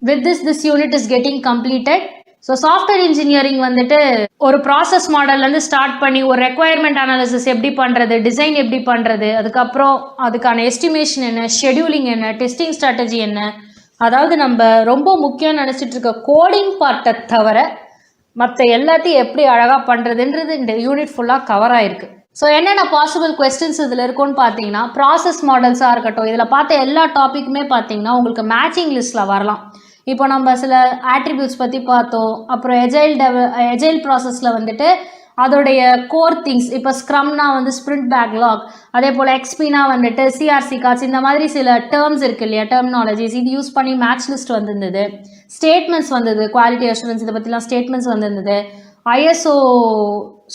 with this unit is getting completed. So software engineering வந்துட்டு ஒரு process மாடல்லேருந்து start பண்ணி ஒரு ரெக்குவயர்மெண்ட் அனாலிசிஸ் எப்படி பண்ணுறது, டிசைன் எப்படி பண்ணுறது, அதுக்கப்புறம் அதுக்கான எஸ்டிமேஷன் என்ன, ஷெடியூலிங் என்ன, டெஸ்டிங் ஸ்ட்ராட்டஜி என்ன, அதாவது நம்ம ரொம்ப முக்கியம் நினச்சிட்டு இருக்க கோடிங் பார்ட்டை தவிர மற்ற எல்லாத்தையும் எப்படி அழகாக பண்ணுறதுன்றது இந்த யூனிட் ஃபுல்லாக கவர் ஆகிருக்கு. ஸோ என்னென்ன பாசிபிள் கொஸ்டின்ஸ் இதில் இருக்குன்னு பார்த்தீங்கன்னா, ப்ராசஸ் மாடல்ஸாக இருக்கட்டும், இதில் பார்த்த எல்லா டாப்பிக்குமே பார்த்தீங்கன்னா உங்களுக்கு மேட்சிங் லிஸ்ட்டில் வரலாம். இப்போ நம்ம சில ஆட்ரிபியூட்ஸ் பற்றி பார்த்தோம். அப்புறம் எஜைல் ப்ராசஸில் வந்துட்டு அதோடைய கோர் திங்ஸ், இப்போ ஸ்க்ரம்னா வந்து ஸ்ப்ரிண்ட் பேக்லாக், அதே போல் எக்ஸ்பினா வந்துட்டு சிஆர்சி கார்ட்ஸ், இந்த மாதிரி சில டேர்ம்ஸ் இருக்குது இல்லையா, டெர்மினாலஜிஸ், இது யூஸ் பண்ணி மேட்ச் லிஸ்ட் வந்திருந்தது. ஸ்டேட்மெண்ட்ஸ் வந்தது, குவாலிட்டி அஷூரன்ஸ் இதை பற்றிலாம் ஸ்டேட்மெண்ட்ஸ் வந்திருந்தது. ஐஎஸ்ஓ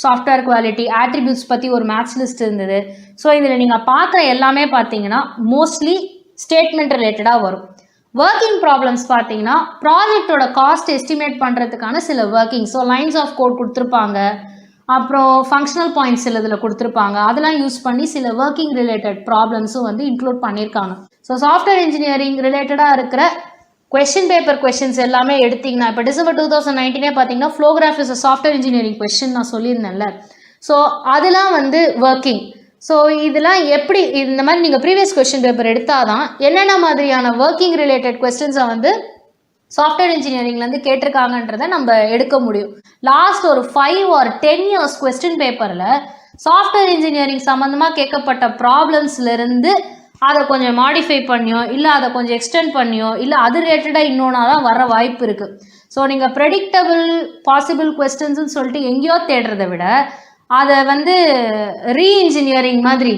சாஃப்ட்வேர் குவாலிட்டி ஆட்ரிபியூட்ஸ் பற்றி ஒரு மேட்ச் லிஸ்ட் இருந்தது. ஸோ இதில் நீங்கள் பார்க்குற எல்லாமே பார்த்தீங்கன்னா மோஸ்ட்லி ஸ்டேட்மெண்ட் ரிலேட்டடாக வரும். ஒர்க்கிங் ப்ராப்ளம்ஸ் பார்த்தீங்கன்னா ப்ராஜெக்டோட காஸ்ட் எஸ்டிமேட் பண்ணுறதுக்கான சில working, so lines of code கொடுத்துருப்பாங்க, அப்புறம் ஃபங்க்ஷனல் பாயிண்ட்ஸ் சில இதில் கொடுத்துருப்பாங்க, அதெல்லாம் யூஸ் பண்ணி சில ஒர்க்கிங் ரிலேட்டட் ப்ராப்ளம்ஸும் வந்து இன்க்ளூட் பண்ணியிருக்காங்க. ஸோ சாஃப்ட்வேர் இன்ஜினியரிங் ரிலேட்டடாக இருக்கிற கொஸ்டின் பேப்பர் கொஸ்டின்ஸ் எல்லாமே எடுத்திங்கன்னா, இப்போ டிசம்பர் 2019 பார்த்தீங்கன்னா flow graph is software engineering question நான் சொல்லியிருந்தேன்ல. ஸோ அதெல்லாம் வந்து ஒர்க்கிங். ஸோ இதெல்லாம் எப்படி இந்த மாதிரி நீங்கள் ப்ரீவியஸ் கொஸ்டின் பேப்பர் எடுத்தால் தான் என்னென்ன மாதிரியான ஒர்க்கிங் ரிலேட்டட் கொஸ்டின்ஸை வந்து சாஃப்ட்வேர் இன்ஜினியரிங்லேருந்து கேட்டிருக்காங்கன்றதை நம்ம எடுக்க முடியும். லாஸ்ட் ஒரு 5 or 10 years கொஸ்டின் பேப்பரில் சாஃப்ட்வேர் இன்ஜினியரிங் சம்மந்தமாக கேட்கப்பட்ட ப்ராப்ளம்ஸ்லேருந்து அதை கொஞ்சம் மாடிஃபை பண்ணியோ இல்லை அதை கொஞ்சம் எக்ஸ்டெண்ட் பண்ணியோ இல்லை அது ரிலேட்டடாக இன்னொன்னா தான் வர வாய்ப்பு இருக்குது. ஸோ நீங்கள் ப்ரெடிக்டபிள் பாசிபிள் கொஸ்டின்ஸ்னு சொல்லிட்டு எங்கேயோ தேடுறதை விட அதை வந்து ரீஇன்ஜினியரிங் மாதிரி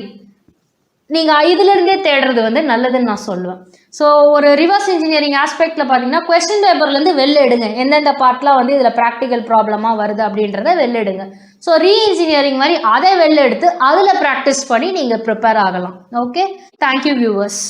நீங்கள் இதிலிருந்தே தேடுறது வந்து நல்லதுன்னு நான் சொல்லுவேன். ஸோ ஒரு ரிவர்ஸ் இன்ஜினியரிங் ஆஸ்பெக்டில் பார்த்தீங்கன்னா கொஸ்டின் பேப்பர்லேருந்து வெளில எடுங்க, எந்தெந்த பார்ட்லாம் வந்து இதில் ப்ராக்டிக்கல் ப்ராப்ளமாக வருது அப்படின்றத வெளில எடுங்க. ஸோ ரீஇன்ஜினியரிங் மாதிரி அதை வெளில எடுத்து அதில் ப்ராக்டிஸ் பண்ணி நீங்கள் ப்ரிப்பேர் ஆகலாம். Okay, thank you viewers.